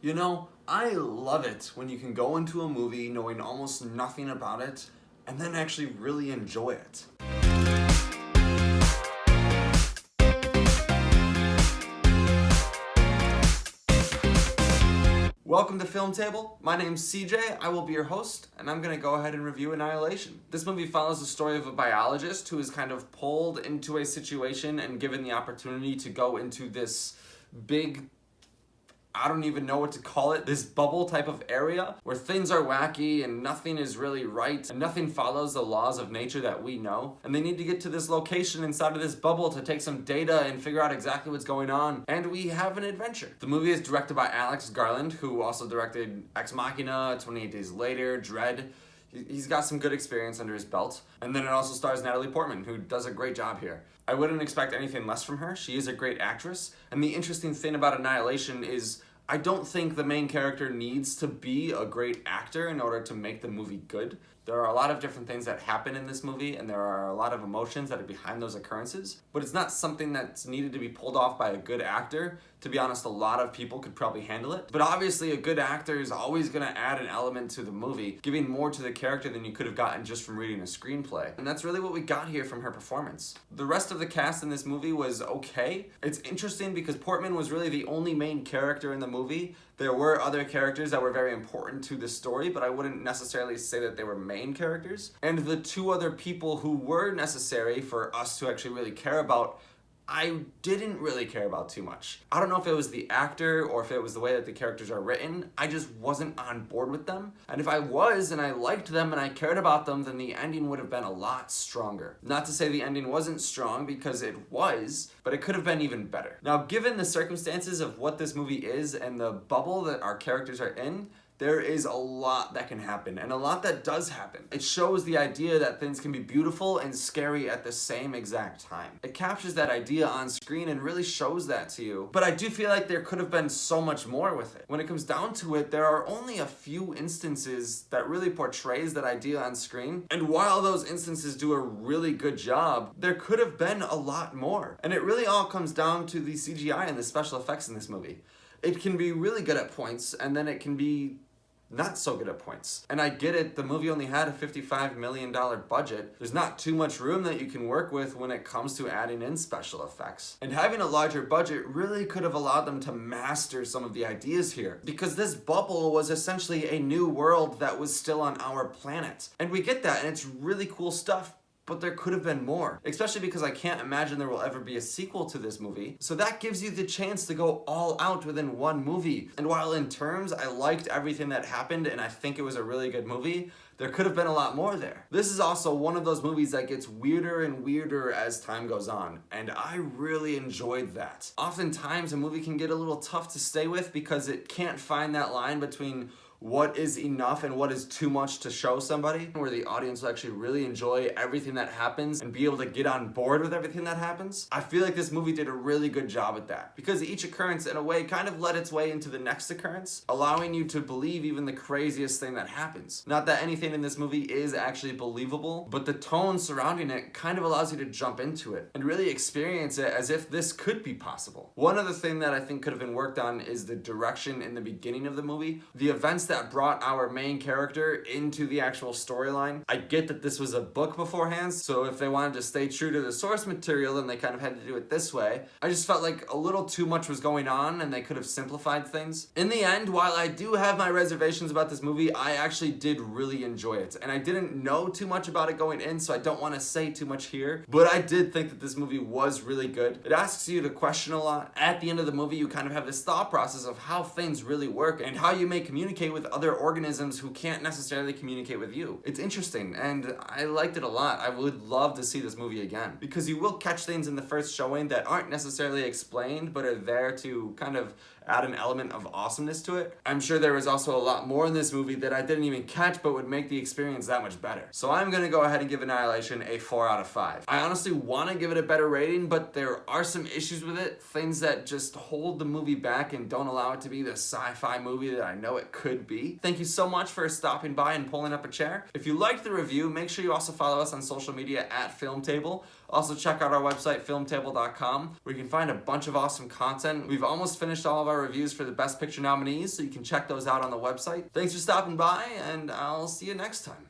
You know, I love it when you can go into a movie knowing almost nothing about it and then actually really enjoy it. Welcome to Film Table. My name's CJ, I will be your host, and I'm gonna go ahead and review Annihilation. This movie follows the story of a biologist who is kind of pulled into a situation and given the opportunity to go into this big, I don't even know what to call it, this bubble type of area where things are wacky and nothing is really right and nothing follows the laws of nature that we know. And they need to get to this location inside of this bubble to take some data and figure out exactly what's going on. And we have an adventure. The movie is directed by Garland, who also directed Ex Machina, 28 Days Later, Dread. He's got some good experience under his belt. And then it also stars Natalie Portman, who does a great job here. I wouldn't expect anything less from her. She is a great actress. And the interesting thing about Annihilation is I don't think the main character needs to be a great actor in order to make the movie good. There are a lot of different things that happen in this movie, and there are a lot of emotions that are behind those occurrences, but it's not something that's needed to be pulled off by a good actor. To be honest, a lot of people could probably handle it, but obviously a good actor is always going to add an element to the movie, giving more to the character than you could have gotten just from reading a screenplay, and that's really what we got here from her performance. The rest of the cast in this movie was okay. It's interesting because Portman was really the only main character in the movie. There were other characters that were very important to the story, but I wouldn't necessarily say that they were main characters. And the two other people who were necessary for us to actually really care about, I didn't really care about too much. I don't know if it was the actor or if it was the way that the characters are written. I just wasn't on board with them. And if I was and I liked them and I cared about them, then the ending would have been a lot stronger. Not to say the ending wasn't strong, because it was, but it could have been even better. Now, given the circumstances of what this movie is and the bubble that our characters are in, there is a lot that can happen, and a lot that does happen. It shows the idea that things can be beautiful and scary at the same exact time. It captures that idea on screen and really shows that to you. But I do feel like there could have been so much more with it. When it comes down to it, there are only a few instances that really portrays that idea on screen. And while those instances do a really good job, there could have been a lot more. And it really all comes down to the CGI and the special effects in this movie. It can be really good at points, and then it can be not so good at points. And I get it, the movie only had a $55 million budget. There's not too much room that you can work with when it comes to adding in special effects. And having a larger budget really could have allowed them to master some of the ideas here, because this bubble was essentially a new world that was still on our planet. And we get that, and it's really cool stuff. But there could have been more, especially because I can't imagine there will ever be a sequel to this movie. So that gives you the chance to go all out within one movie. And while in terms I liked everything that happened and I think it was a really good movie, there could have been a lot more there. This is also one of those movies that gets weirder and weirder as time goes on, and I really enjoyed that. Oftentimes a movie can get a little tough to stay with because it can't find that line between what is enough and what is too much to show somebody, where the audience will actually really enjoy everything that happens and be able to get on board with everything that happens. I feel like this movie did a really good job at that, because each occurrence in a way kind of led its way into the next occurrence, allowing you to believe even the craziest thing that happens. Not that anything in this movie is actually believable, but the tone surrounding it kind of allows you to jump into it and really experience it as if this could be possible. One other thing that I think could have been worked on is the direction in the beginning of the movie. The events that brought our main character into the actual storyline. I get that this was a book beforehand, so if they wanted to stay true to the source material, then they kind of had to do it this way. I just felt like a little too much was going on and they could have simplified things. In the end, while I do have my reservations about this movie, I actually did really enjoy it. And I didn't know too much about it going in, so I don't want to say too much here, but I did think that this movie was really good. It asks you to question a lot. At the end of the movie, you kind of have this thought process of how things really work and how you may communicate with other organisms who can't necessarily communicate with you. It's interesting, and I liked it a lot. I would love to see this movie again, because you will catch things in the first showing that aren't necessarily explained, but are there to kind of add an element of awesomeness to it. I'm sure there was also a lot more in this movie that I didn't even catch, but would make the experience that much better. So I'm gonna go ahead and give Annihilation a 4 out of 5. I honestly want to give it a better rating, but there are some issues with it, things that just hold the movie back and don't allow it to be the sci-fi movie that I know it could be. Thank you so much for stopping by and pulling up a chair. If you liked the review, make sure you also follow us on social media at Film Table. Also check out our website, filmtable.com, where you can find a bunch of awesome content. We've almost finished all of our 5-star reviews for the Best Picture nominees, so you can check those out on the website. Thanks for stopping by, and I'll see you next time.